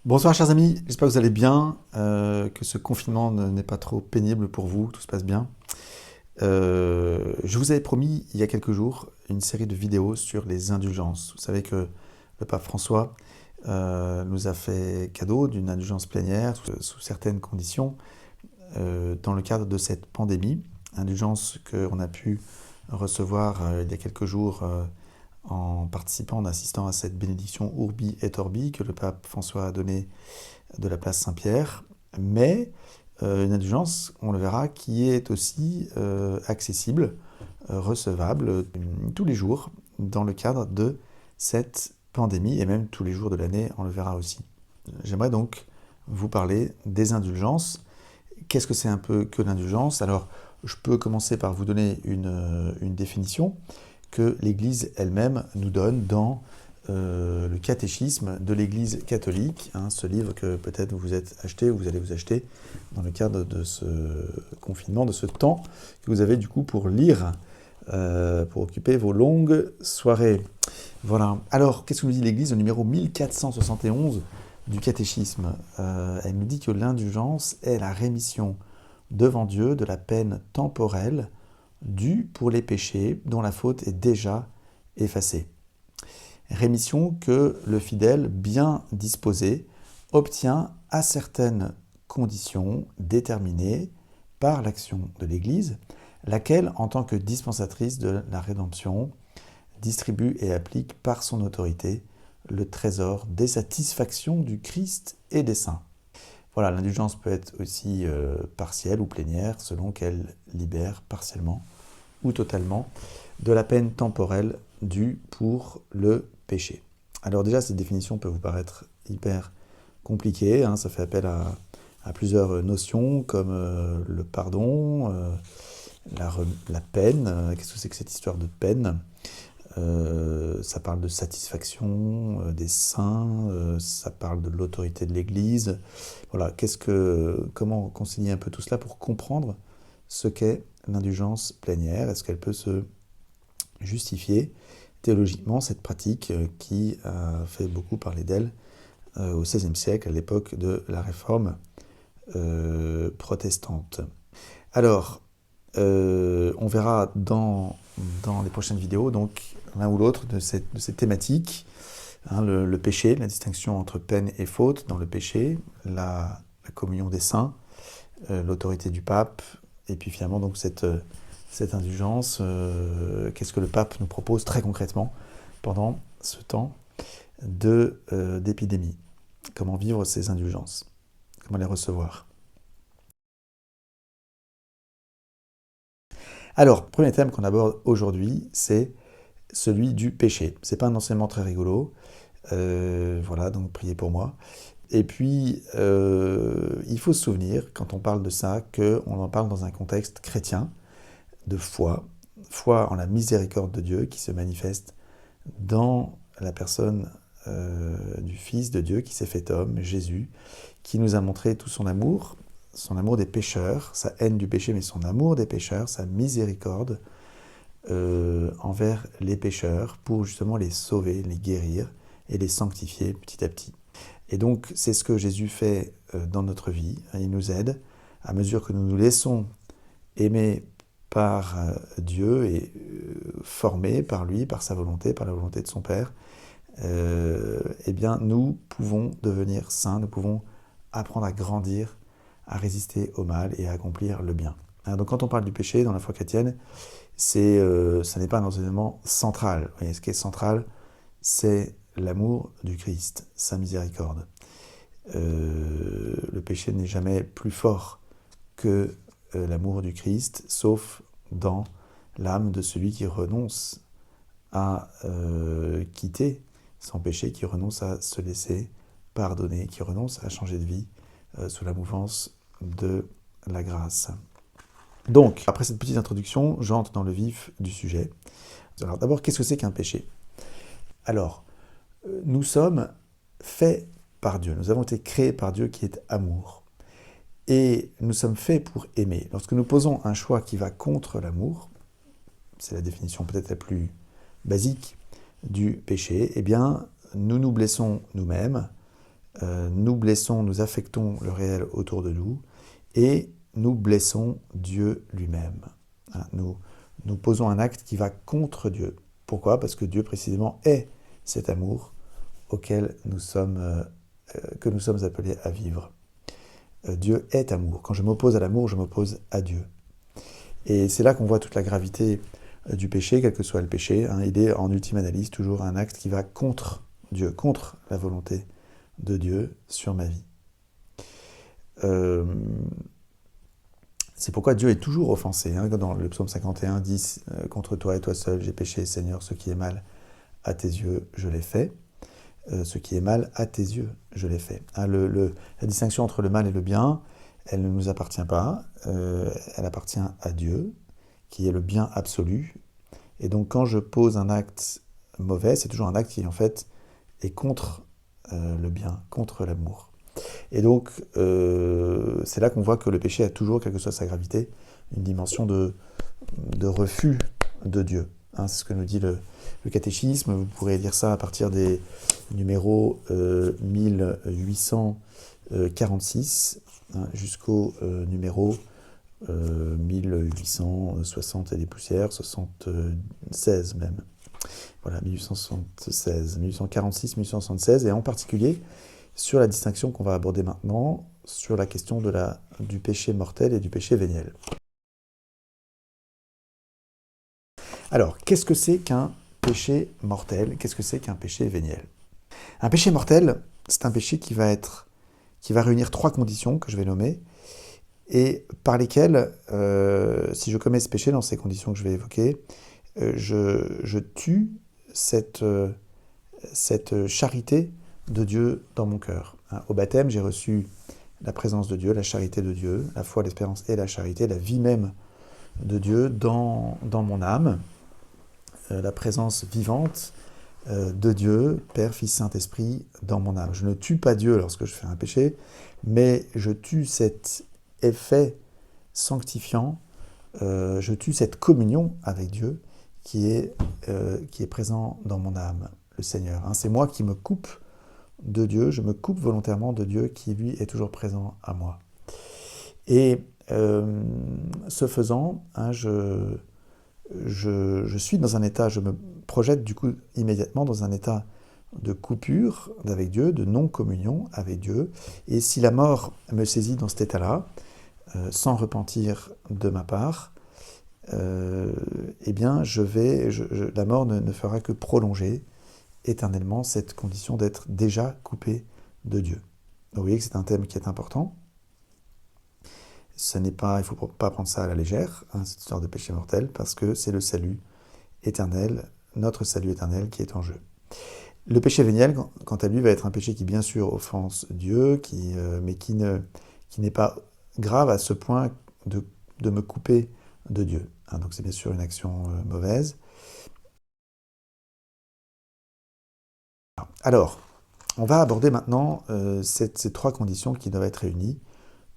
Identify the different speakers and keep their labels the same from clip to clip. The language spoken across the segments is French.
Speaker 1: Bonsoir chers amis, j'espère que vous allez bien, que ce confinement n'est pas trop pénible pour vous, tout se passe bien. Je vous avais promis il y a quelques jours une série de vidéos sur les indulgences. Vous savez que le pape François nous a fait cadeau d'une indulgence plénière sous certaines conditions dans le cadre de cette pandémie. Indulgence qu'on a pu recevoir il y a quelques jours en participant, en assistant à cette bénédiction Urbi et Orbi que le pape François a donnée de la place Saint-Pierre, mais une indulgence, on le verra, qui est aussi accessible, recevable tous les jours dans le cadre de cette pandémie, et même tous les jours de l'année, on le verra aussi. J'aimerais donc vous parler des indulgences. Qu'est-ce que c'est un peu que l'indulgence? Alors, je peux commencer par vous donner une définition que l'Église elle-même nous donne dans le catéchisme de l'Église catholique, hein, ce livre que peut-être vous vous êtes acheté ou vous allez vous acheter dans le cadre de ce confinement, de ce temps que vous avez du coup pour lire, pour occuper vos longues soirées. Voilà. Alors, qu'est-ce que nous dit l'Église au numéro 1471 du catéchisme? Elle nous dit que l'indulgence est la rémission devant Dieu de la peine temporelle due pour les péchés dont la faute est déjà effacée. Rémission que le fidèle bien disposé obtient à certaines conditions déterminées par l'action de l'Église, laquelle, en tant que dispensatrice de la rédemption, distribue et applique par son autorité le trésor des satisfactions du Christ et des saints. Voilà, l'indulgence peut être aussi partielle ou plénière, selon qu'elle libère partiellement ou totalement de la peine temporelle due pour le péché. Alors déjà, cette définition peut vous paraître hyper compliquée, hein, ça fait appel à plusieurs notions comme le pardon, la peine, qu'est-ce que c'est que cette histoire de peine? Ça parle de satisfaction des saints, ça parle de l'autorité de l'Église. Voilà, comment concilier un peu tout cela pour comprendre ce qu'est l'indulgence plénière? Est-ce qu'elle peut se justifier théologiquement, cette pratique qui a fait beaucoup parler d'elle au XVIe siècle, à l'époque de la Réforme protestante? Alors, on verra dans les prochaines vidéos, donc l'un ou l'autre de ces thématiques, hein, le péché, la distinction entre peine et faute dans le péché, la communion des saints, l'autorité du pape, et puis finalement donc cette indulgence, qu'est-ce que le pape nous propose très concrètement pendant ce temps d'épidémie? Comment vivre ces indulgences? Comment les recevoir? Alors, premier thème qu'on aborde aujourd'hui, c'est celui du péché. C'est pas un enseignement très rigolo. Voilà, donc priez pour moi. Et puis, il faut se souvenir, quand on parle de ça, qu'on en parle dans un contexte chrétien, de foi, foi en la miséricorde de Dieu qui se manifeste dans la personne du Fils de Dieu qui s'est fait homme, Jésus, qui nous a montré tout son amour des pécheurs, sa haine du péché, mais son amour des pécheurs, sa miséricorde envers les pécheurs pour justement les sauver, les guérir et les sanctifier petit à petit. Et donc, c'est ce que Jésus fait dans notre vie. Il nous aide à mesure que nous nous laissons aimer par Dieu et formés par lui, par sa volonté, par la volonté de son Père, eh bien, nous pouvons devenir saints, nous pouvons apprendre à grandir, à résister au mal et à accomplir le bien. Alors, donc, quand on parle du péché dans la foi chrétienne, ça n'est pas un enseignement central. Vous voyez, ce qui est central, c'est l'amour du Christ, sa miséricorde. Le péché n'est jamais plus fort que l'amour du Christ, sauf dans l'âme de celui qui renonce à quitter son péché, qui renonce à se laisser pardonner, qui renonce à changer de vie sous la mouvance de la grâce. Donc, après cette petite introduction, j'entre dans le vif du sujet. Alors d'abord, qu'est-ce que c'est qu'un péché? Alors, nous sommes faits par Dieu, nous avons été créés par Dieu qui est amour. Et nous sommes faits pour aimer. Lorsque nous posons un choix qui va contre l'amour, c'est la définition peut-être la plus basique du péché, eh bien, nous nous blessons nous-mêmes nous blessons, nous affectons le réel autour de nous et nous blessons Dieu lui-même. Hein, nous posons un acte qui va contre Dieu. Pourquoi? Parce que Dieu précisément est cet amour auquel que nous sommes appelés à vivre. Dieu est amour. Quand je m'oppose à l'amour, je m'oppose à Dieu. Et c'est là qu'on voit toute la gravité du péché, quel que soit le péché. Hein. Il est en ultime analyse toujours un acte qui va contre Dieu, contre la volonté de Dieu sur ma vie. C'est pourquoi Dieu est toujours offensé. Hein. Dans le psaume 51, 10, « Contre toi et toi seul, j'ai péché, Seigneur, ce qui est mal à tes yeux, je l'ai fait. » Ce qui est mal à tes yeux, je l'ai fait. Hein, la distinction entre le mal et le bien, elle ne nous appartient pas, elle appartient à Dieu, qui est le bien absolu. Et donc quand je pose un acte mauvais, c'est toujours un acte qui en fait est contre le bien, contre l'amour. Et donc c'est là qu'on voit que le péché a toujours, quelle que soit sa gravité, une dimension de refus de Dieu. Hein, c'est ce que nous dit le catéchisme. Vous pourrez lire ça à partir des numéros 1846 hein, jusqu'au numéro 1860 et des poussières, 76 même. Voilà, 1876, 1846, 1876, et en particulier sur la distinction qu'on va aborder maintenant, sur la question du péché mortel et du péché véniel. Alors, qu'est-ce que c'est qu'un péché mortel? Qu'est-ce que c'est qu'un péché véniel? Un péché mortel, c'est un péché qui va réunir trois conditions que je vais nommer, et par lesquelles, si je commets ce péché dans ces conditions que je vais évoquer, je tue cette charité de Dieu dans mon cœur. Hein, au baptême, j'ai reçu la présence de Dieu, la charité de Dieu, la foi, l'espérance et la charité, la vie même de Dieu dans mon âme. La présence vivante de Dieu, Père, Fils, Saint-Esprit, dans mon âme. Je ne tue pas Dieu lorsque je fais un péché, mais je tue cet effet sanctifiant, je tue cette communion avec Dieu qui est présent dans mon âme, le Seigneur. Hein. C'est moi qui me coupe de Dieu, je me coupe volontairement de Dieu qui, lui, est toujours présent à moi. Et ce faisant, hein, je suis dans un état, je me projette du coup immédiatement dans un état de coupure avec Dieu, de non-communion avec Dieu. Et si la mort me saisit dans cet état-là, sans repentir de ma part, eh bien la mort ne fera que prolonger éternellement cette condition d'être déjà coupé de Dieu. Donc vous voyez que c'est un thème qui est important. Il ne faut pas prendre ça à la légère, hein, cette histoire de péché mortel, parce que c'est le salut éternel, notre salut éternel qui est en jeu. Le péché véniel, quant à lui, va être un péché qui, bien sûr, offense Dieu, mais qui n'est pas grave à ce point de me couper de Dieu. Hein, donc c'est bien sûr une action mauvaise. Alors, on va aborder maintenant ces trois conditions qui doivent être réunies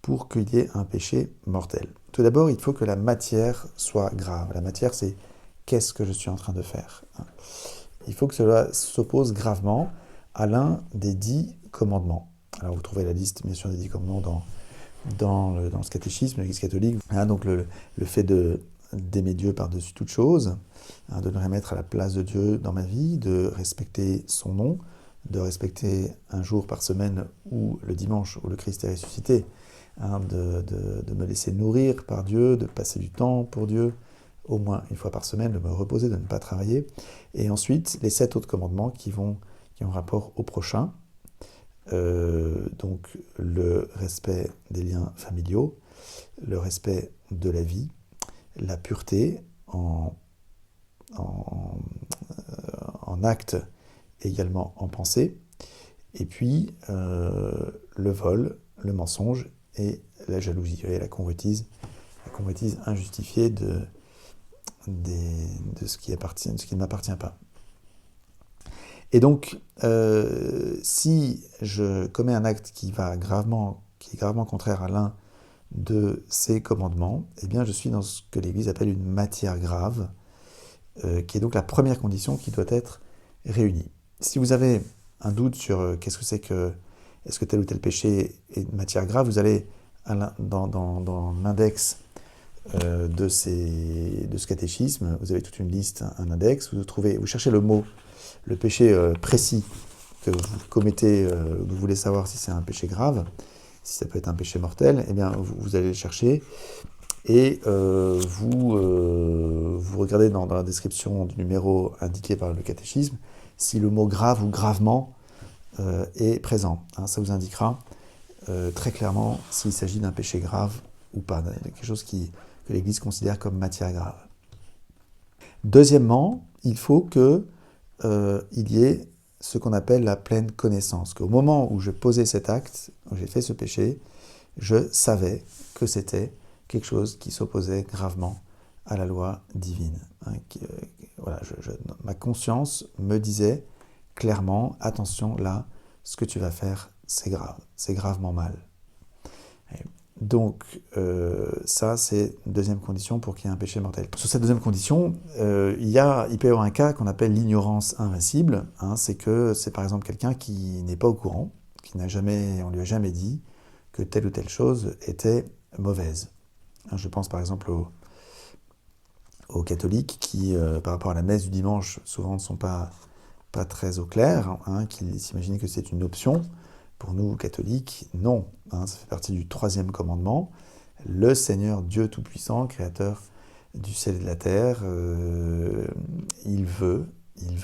Speaker 1: pour qu'il y ait un péché mortel. Tout d'abord, il faut que la matière soit grave. La matière, c'est qu'est-ce que je suis en train de faire. Il faut que cela s'oppose gravement à l'un des 10 commandements. Alors vous trouvez la liste, bien sûr, des 10 commandements dans le catéchisme de l'Église catholique. Hein, donc le fait d'aimer Dieu par-dessus toute chose, hein, de le remettre à la place de Dieu dans ma vie, de respecter son nom, de respecter un jour par semaine ou le dimanche où le Christ est ressuscité, hein, de me laisser nourrir par Dieu, de passer du temps pour Dieu, au moins une fois par semaine, de me reposer, de ne pas travailler. Et ensuite, les 7 autres commandements qui ont rapport au prochain. Donc le respect des liens familiaux, le respect de la vie, la pureté en acte, également en pensée, et puis le vol, le mensonge et la jalousie, et la convoitise injustifiée de ce qui ne m'appartient pas. Et donc, si je commets un acte qui est gravement contraire à l'un de ces commandements, eh bien je suis dans ce que l'Église appelle une matière grave, qui est donc la première condition qui doit être réunie. Si vous avez un doute sur qu'est-ce que c'est que est-ce que tel ou tel péché est une matière grave, vous allez dans l'index de ce catéchisme, vous avez toute une liste, un index, vous cherchez le mot, le péché précis que vous commettez, vous voulez savoir si c'est un péché grave, si ça peut être un péché mortel, eh bien vous allez le chercher et vous regardez dans la description du numéro indiqué par le catéchisme si le mot grave ou gravement est présent. Hein, ça vous indiquera très clairement s'il s'agit d'un péché grave ou pas, quelque chose que l'Église considère comme matière grave. Deuxièmement, il faut qu'il y ait ce qu'on appelle la pleine connaissance, qu'au moment où je posais cet acte, où j'ai fait ce péché, je savais que c'était quelque chose qui s'opposait gravement à la loi divine. Hein, ma conscience me disait clairement, attention, là, ce que tu vas faire, c'est grave, c'est gravement mal. Et donc, ça, c'est une deuxième condition pour qu'il y ait un péché mortel. Sur cette deuxième condition, il peut y avoir un cas qu'on appelle l'ignorance invincible. Hein, c'est par exemple quelqu'un qui n'est pas au courant, on lui a jamais dit que telle ou telle chose était mauvaise. Hein, je pense par exemple aux catholiques qui, par rapport à la messe du dimanche, souvent ne sont pas très au clair, hein, qui s'imaginent que c'est une option. Pour nous, catholiques, non. Hein, ça fait partie du 3e commandement. Le Seigneur Dieu Tout-Puissant, Créateur du ciel et de la terre, il veut,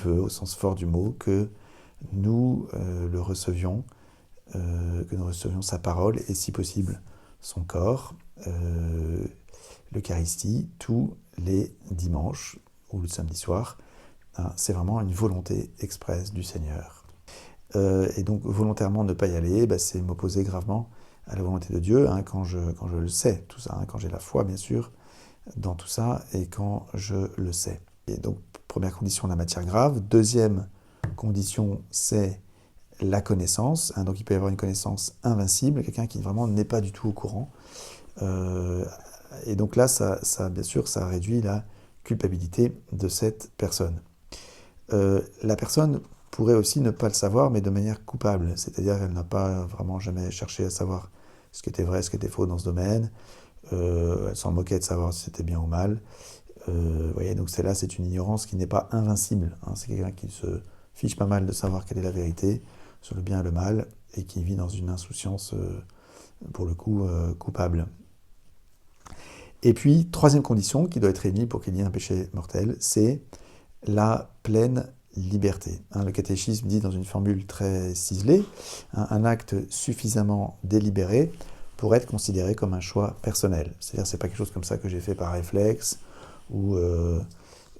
Speaker 1: au sens fort du mot, que nous le recevions, que nous recevions sa parole et, si possible, son corps, l'Eucharistie, tous les dimanches ou le samedi soir. Hein, c'est vraiment une volonté expresse du Seigneur. Et donc, volontairement ne pas y aller, c'est m'opposer gravement à la volonté de Dieu, hein, quand je le sais, tout ça, hein, quand j'ai la foi, bien sûr, dans tout ça, et quand je le sais. Et donc, première condition, la matière grave. Deuxième condition, c'est la connaissance. Hein, donc, il peut y avoir une connaissance invincible, quelqu'un qui vraiment n'est pas du tout au courant. Et donc là, ça, bien sûr, ça réduit la culpabilité de cette personne. La personne pourrait aussi ne pas le savoir, mais de manière coupable. C'est-à-dire qu'elle n'a pas vraiment jamais cherché à savoir ce qui était vrai, ce qui était faux dans ce domaine. Elle s'en moquait de savoir si c'était bien ou mal. Voyez, donc c'est une ignorance qui n'est pas invincible. Hein. C'est quelqu'un qui se fiche pas mal de savoir quelle est la vérité sur le bien et le mal, et qui vit dans une insouciance, pour le coup, coupable. Et puis, troisième condition qui doit être réunie pour qu'il y ait un péché mortel, c'est la pleine liberté. Hein, le catéchisme dit dans une formule très ciselée, hein, un acte suffisamment délibéré pour être considéré comme un choix personnel. C'est-à-dire, c'est pas quelque chose comme ça que j'ai fait par réflexe, ou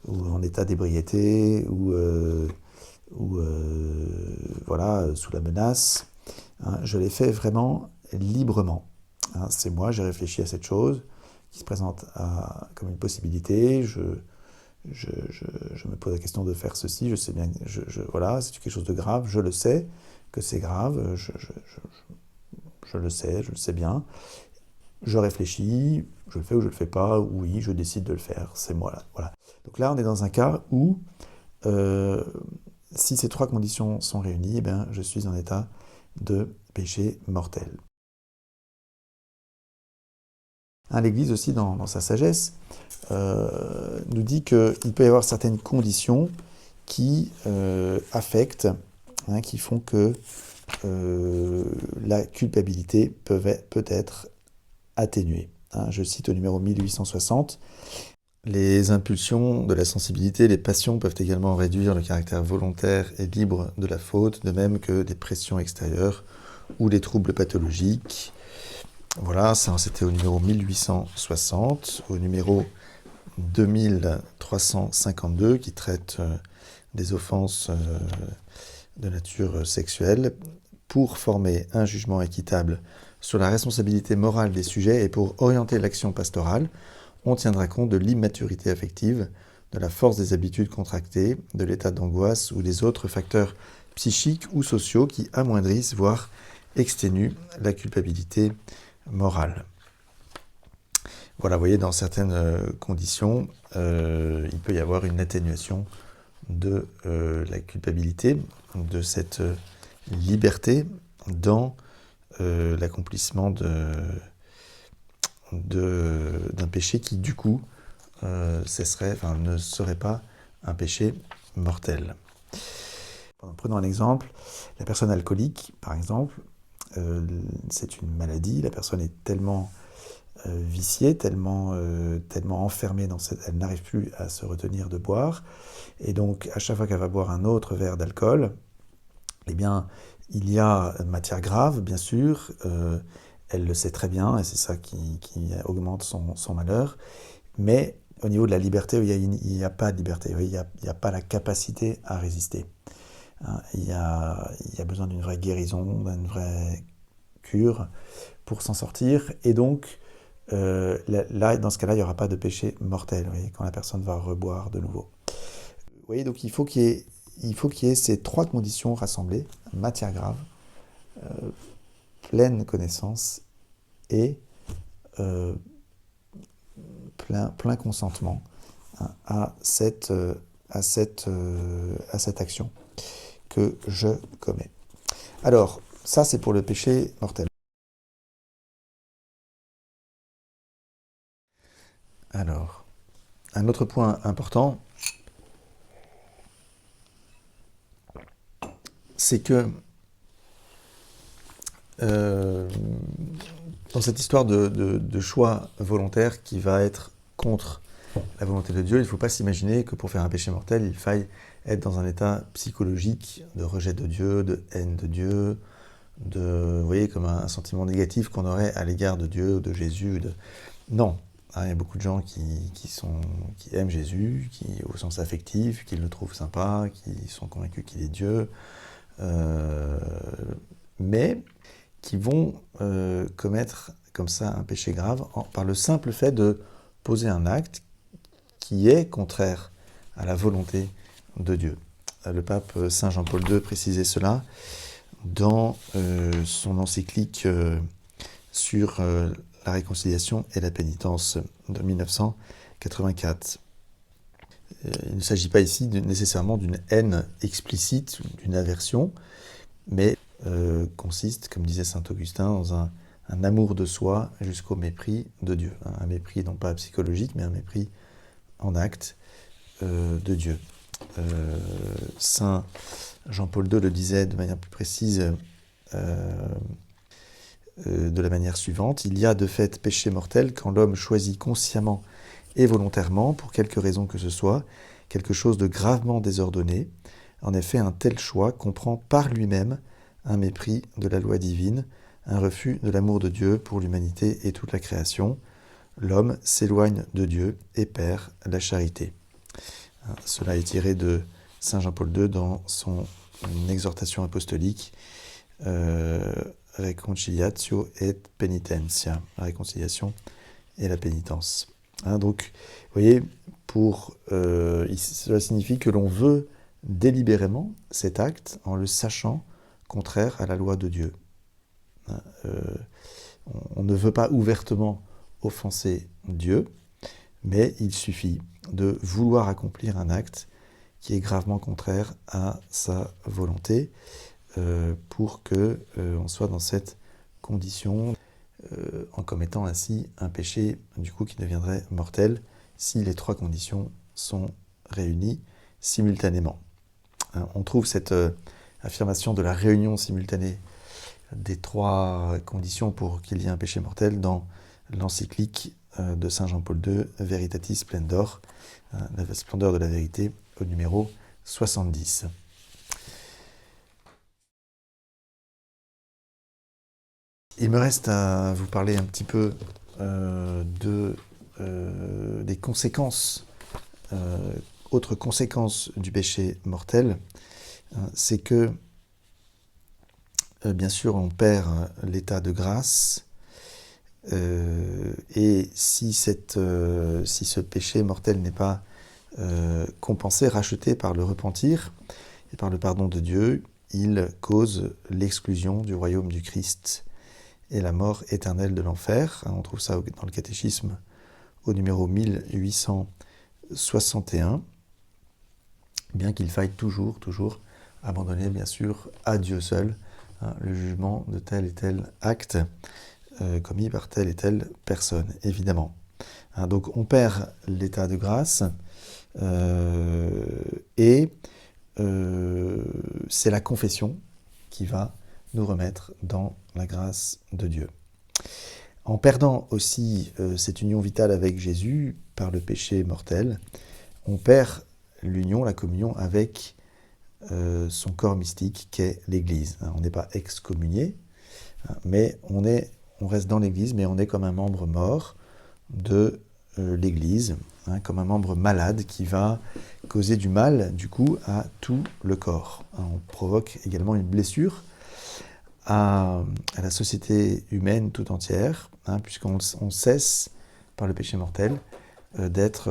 Speaker 1: en état d'ébriété, ou voilà, sous la menace. Hein, je l'ai fait vraiment librement. Hein, c'est moi, j'ai réfléchi à cette chose qui se présente comme une possibilité. Je me pose la question de faire ceci, je sais bien, voilà, c'est quelque chose de grave, je le sais que c'est grave, je le sais bien, je réfléchis, je le fais ou je le fais pas, oui, je décide de le faire, c'est moi là, voilà. Donc là, on est dans un cas où, si ces trois conditions sont réunies, eh bien, je suis en état de péché mortel. Hein, l'Église aussi, dans sa sagesse, nous dit qu'il peut y avoir certaines conditions qui affectent, hein, qui font que la culpabilité peut être atténuée. Hein, je cite au numéro 1860, « Les impulsions de la sensibilité, les passions peuvent également réduire le caractère volontaire et libre de la faute, de même que des pressions extérieures ou des troubles pathologiques. » Voilà, ça c'était au numéro 1860, au numéro 2352 qui traite des offenses de nature sexuelle. Pour former un jugement équitable sur la responsabilité morale des sujets et pour orienter l'action pastorale, on tiendra compte de l'immaturité affective, de la force des habitudes contractées, de l'état d'angoisse ou des autres facteurs psychiques ou sociaux qui amoindrissent, voire exténuent la culpabilité morale. Voilà, vous voyez, dans certaines conditions, il peut y avoir une atténuation de la culpabilité, de cette liberté, dans l'accomplissement d'un péché qui, du coup, ne serait pas un péché mortel. Prenons un exemple. La personne alcoolique, par exemple, c'est une maladie. La personne est tellement viciée, tellement enfermée elle n'arrive plus à se retenir de boire. Et donc, à chaque fois qu'elle va boire un autre verre d'alcool, eh bien, il y a matière grave, bien sûr. Elle le sait très bien, et c'est ça qui augmente son malheur. Mais au niveau de la liberté, il n'y a pas de liberté. Il n'y a pas la capacité à résister. Il y a besoin d'une vraie guérison, d'une vraie cure pour s'en sortir. Et donc, là, dans ce cas-là, il n'y aura pas de péché mortel, vous voyez, quand la personne va reboire de nouveau. Vous voyez, donc il faut qu'il y ait ces trois conditions rassemblées: matière grave, pleine connaissance et plein consentement, hein, à cette action que je commets. Alors, ça c'est pour le péché mortel. Alors, un autre point important, c'est que dans cette histoire de choix volontaire qui va être contre la volonté de Dieu, il ne faut pas s'imaginer que pour faire un péché mortel, il faille être dans un état psychologique de rejet de Dieu, de haine de Dieu, vous voyez, comme un sentiment négatif qu'on aurait à l'égard de Dieu, de Jésus. Non, il y a beaucoup de gens qui aiment Jésus, au sens affectif, qui le trouvent sympa, qui sont convaincus qu'il est Dieu, mais qui vont commettre comme ça un péché grave par le simple fait de poser un acte qui est contraire à la volonté de Dieu. Le pape Saint Jean-Paul II précisait cela dans son encyclique sur la réconciliation et la pénitence de 1984. Il ne s'agit pas ici nécessairement d'une haine explicite, d'une aversion, mais consiste, comme disait saint Augustin, dans un amour de soi jusqu'au mépris de Dieu. Un mépris non pas psychologique, mais un mépris en acte de Dieu. Saint Jean-Paul II le disait de manière plus précise de la manière suivante: il y a de fait péché mortel quand l'homme choisit consciemment et volontairement, pour quelque raison que ce soit, quelque chose de gravement désordonné. En effet, un tel choix comprend par lui-même un mépris de la loi divine, un refus de l'amour de Dieu pour l'humanité et toute la création. L'homme s'éloigne de Dieu et perd la charité. Cela est tiré de saint Jean-Paul II dans son exhortation apostolique Reconciliatio et penitentia, la réconciliation et la pénitence. Donc, vous voyez, cela signifie que l'on veut délibérément cet acte en le sachant contraire à la loi de Dieu. On ne veut pas ouvertement offenser Dieu, mais il suffit de vouloir accomplir un acte qui est gravement contraire à sa volonté pour qu'on soit dans cette condition, en commettant ainsi un péché du coup qui deviendrait mortel si les trois conditions sont réunies simultanément. On trouve cette affirmation de la réunion simultanée des trois conditions pour qu'il y ait un péché mortel dans l'encyclique de saint Jean-Paul II, Veritatis Splendor, la splendeur de la vérité, au numéro 70. Il me reste à vous parler un petit peu des conséquences, autres conséquences du péché mortel. C'est que, bien sûr, on perd l'état de grâce, et si ce péché mortel n'est pas compensé, racheté par le repentir et par le pardon de Dieu, il cause l'exclusion du royaume du Christ et la mort éternelle de l'enfer. On trouve ça dans le catéchisme au numéro 1861, bien qu'il faille toujours abandonner, bien sûr, à Dieu seul le jugement de tel et tel acte commis par telle et telle personne, évidemment. Donc on perd l'état de grâce et c'est la confession qui va nous remettre dans la grâce de Dieu. En perdant aussi cette union vitale avec Jésus par le péché mortel, on perd l'union, la communion avec son corps mystique qu'est l'Église. On n'est pas excommunié, mais on reste dans l'Église, mais on est comme un membre mort de l'Église, comme un membre malade qui va causer du mal, du coup, à tout le corps. On provoque également une blessure à la société humaine tout entière, puisqu'on cesse, par le péché mortel, d'être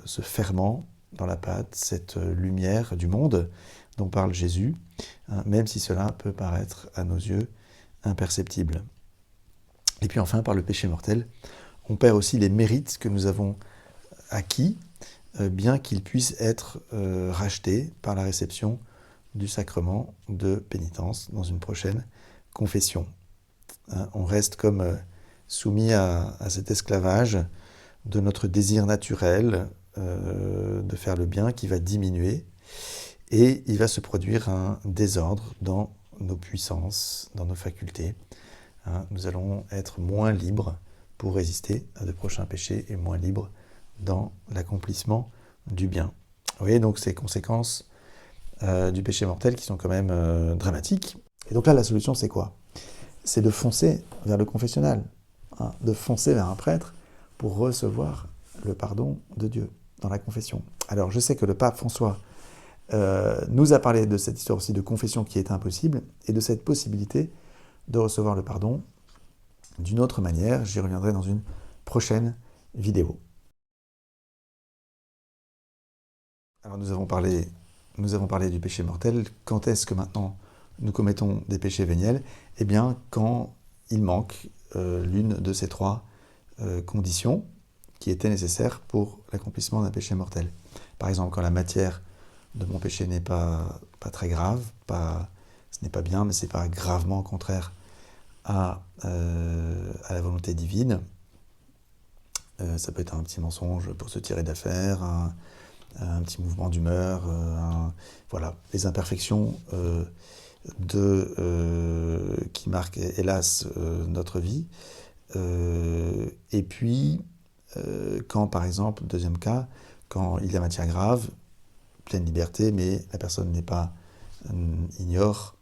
Speaker 1: ce ferment dans la pâte, cette lumière du monde dont parle Jésus, même si cela peut paraître à nos yeux imperceptible. Et puis enfin, par le péché mortel, on perd aussi les mérites que nous avons acquis, bien qu'ils puissent être rachetés par la réception du sacrement de pénitence dans une prochaine confession. On reste comme soumis à cet esclavage de notre désir naturel de faire le bien qui va diminuer et il va se produire un désordre dans nos puissances, dans nos facultés. Nous allons être moins libres pour résister à de prochains péchés et moins libres dans l'accomplissement du bien. Vous voyez donc ces conséquences du péché mortel qui sont quand même dramatiques. Et donc là, la solution, c'est quoi? C'est de foncer vers le confessionnal, de foncer vers un prêtre pour recevoir le pardon de Dieu dans la confession. Alors, je sais que le pape François nous a parlé de cette histoire aussi de confession qui est impossible et de cette possibilité de recevoir le pardon d'une autre manière. J'y reviendrai dans une prochaine vidéo. Alors nous avons parlé du péché mortel. Quand est-ce que maintenant nous commettons des péchés véniels? Eh bien, quand il manque l'une de ces trois conditions qui étaient nécessaires pour l'accomplissement d'un péché mortel. Par exemple, quand la matière de mon péché n'est pas très grave, ce n'est pas bien, mais ce n'est pas gravement contraire à la volonté divine. Ça peut être un petit mensonge pour se tirer d'affaire, un petit mouvement d'humeur, voilà, les imperfections qui marquent hélas notre vie. Et puis, quand par exemple, deuxième cas, quand il y a matière grave, pleine liberté, mais la personne ignore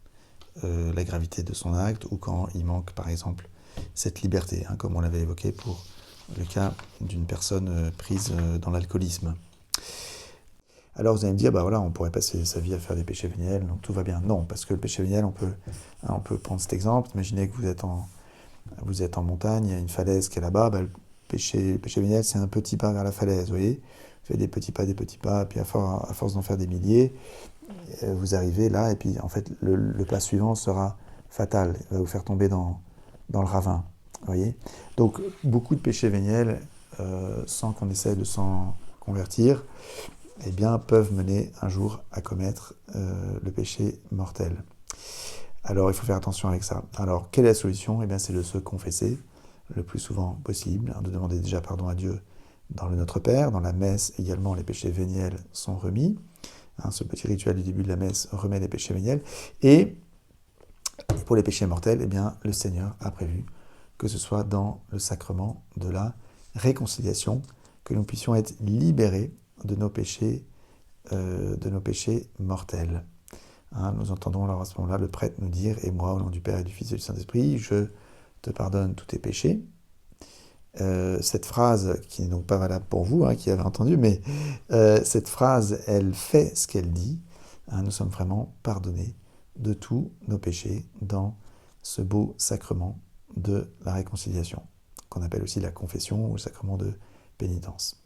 Speaker 1: la gravité de son acte, ou quand il manque par exemple cette liberté, comme on l'avait évoqué pour le cas d'une personne prise dans l'alcoolisme. Alors vous allez me dire, voilà, on pourrait passer sa vie à faire des péchés véniels, donc tout va bien. Non, parce que le péché véniel, on peut prendre cet exemple. Imaginez que vous êtes en montagne, il y a une falaise qui est là-bas, le péché véniel, c'est un petit pas vers la falaise, vous voyez. Vous faites des petits pas, puis à force d'en faire des milliers, vous arrivez là, et puis en fait, le pas suivant sera fatal, il va vous faire tomber dans le ravin, vous voyez. Donc, beaucoup de péchés véniels, sans qu'on essaie de s'en convertir, eh bien, peuvent mener un jour à commettre le péché mortel. Alors, il faut faire attention avec ça. Alors, quelle est la solution? Eh bien, c'est de se confesser le plus souvent possible, de demander déjà pardon à Dieu dans le Notre Père. Dans la messe, également, les péchés véniels sont remis. Ce petit rituel du début de la messe remet les péchés véniels. Et pour les péchés mortels, eh bien, le Seigneur a prévu que ce soit dans le sacrement de la réconciliation que nous puissions être libérés de nos péchés mortels. Nous entendons alors à ce moment-là le prêtre nous dire « Et moi, au nom du Père et du Fils et du Saint-Esprit, je te pardonne tous tes péchés ». Cette phrase, qui n'est donc pas valable pour vous, qui avez entendu, mais cette phrase, elle fait ce qu'elle dit. Nous sommes vraiment pardonnés de tous nos péchés dans ce beau sacrement de la réconciliation, qu'on appelle aussi la confession ou le sacrement de pénitence.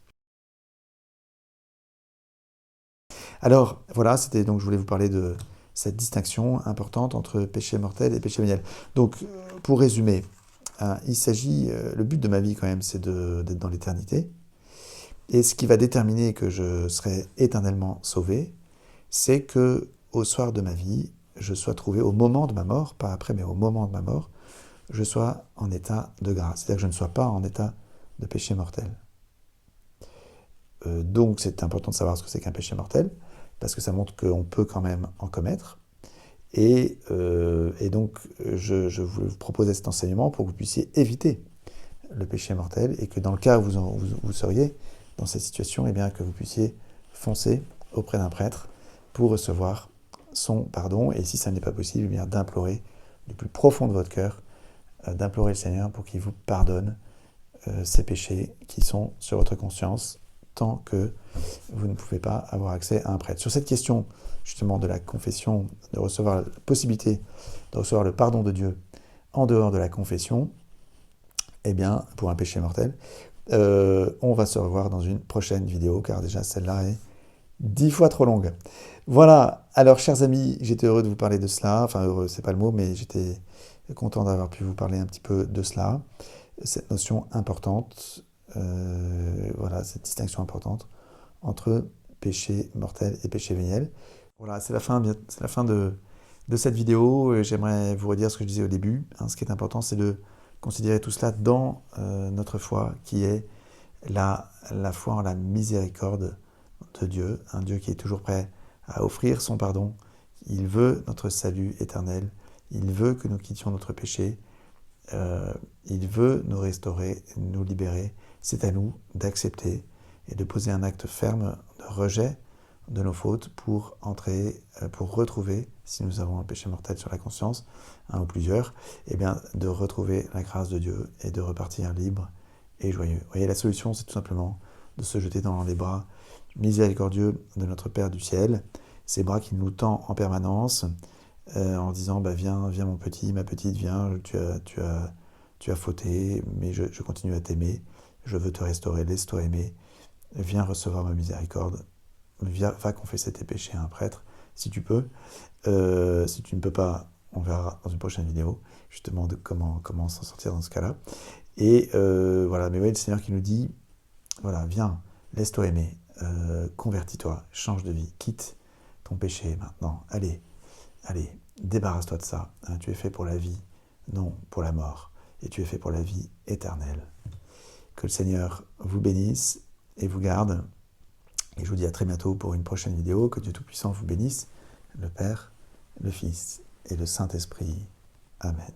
Speaker 1: Alors, voilà, donc je voulais vous parler de cette distinction importante entre péché mortel et péché véniel. Donc, pour résumer, le but de ma vie quand même, c'est d'être dans l'éternité. Et ce qui va déterminer que je serai éternellement sauvé, c'est que au soir de ma vie, je sois trouvé au moment de ma mort, pas après, mais au moment de ma mort, je sois en état de grâce. C'est-à-dire que je ne sois pas en état de péché mortel. Donc c'est important de savoir ce que c'est qu'un péché mortel, parce que ça montre qu'on peut quand même en commettre. Et donc je vous propose cet enseignement pour que vous puissiez éviter le péché mortel, et que dans le cas où vous seriez dans cette situation, eh bien, que vous puissiez foncer auprès d'un prêtre pour recevoir son pardon, et si ça n'est pas possible, eh bien, d'implorer du plus profond de votre cœur, d'implorer le Seigneur pour qu'il vous pardonne ces péchés qui sont sur votre conscience, tant que vous ne pouvez pas avoir accès à un prêtre. Sur cette question, justement, de la confession, de recevoir la possibilité de recevoir le pardon de Dieu en dehors de la confession, eh bien, pour un péché mortel, on va se revoir dans une prochaine vidéo, car déjà celle-là est 10 fois trop longue. Voilà, alors chers amis, j'étais heureux de vous parler de cela, enfin heureux, c'est pas le mot, mais j'étais content d'avoir pu vous parler un petit peu de cela, cette notion importante, voilà, cette distinction importante entre péché mortel et péché véniel. Voilà, c'est la fin de cette vidéo. J'aimerais vous redire ce que je disais au début. Ce qui est important, c'est de considérer tout cela dans notre foi, qui est la foi en la miséricorde de Dieu, un Dieu qui est toujours prêt à offrir son pardon. Il veut notre salut éternel, il veut que nous quittions notre péché, il veut nous restaurer, nous libérer. C'est à nous d'accepter et de poser un acte ferme de rejet de nos fautes pour retrouver, si nous avons un péché mortel sur la conscience, un ou plusieurs, eh bien, de retrouver la grâce de Dieu et de repartir libre et joyeux. Vous voyez, la solution, c'est tout simplement de se jeter dans les bras miséricordieux de notre Père du ciel, ces bras qui nous tend en permanence, en disant viens mon petit, ma petite, viens, tu as fauté, mais je continue à t'aimer, je veux te restaurer, laisse-toi aimer, viens recevoir ma miséricorde, va confesser tes péchés à un prêtre, si tu peux. Si tu ne peux pas, on verra dans une prochaine vidéo, justement, de comment s'en sortir dans ce cas-là. Et voilà, mais voyez le Seigneur qui nous dit, voilà, viens, laisse-toi aimer, convertis-toi, change de vie, quitte ton péché maintenant, allez, débarrasse-toi de ça, tu es fait pour la vie, non pour la mort, et tu es fait pour la vie éternelle. Que le Seigneur vous bénisse et vous garde, et je vous dis à très bientôt pour une prochaine vidéo. Que Dieu Tout-Puissant vous bénisse, le Père, le Fils et le Saint-Esprit. Amen.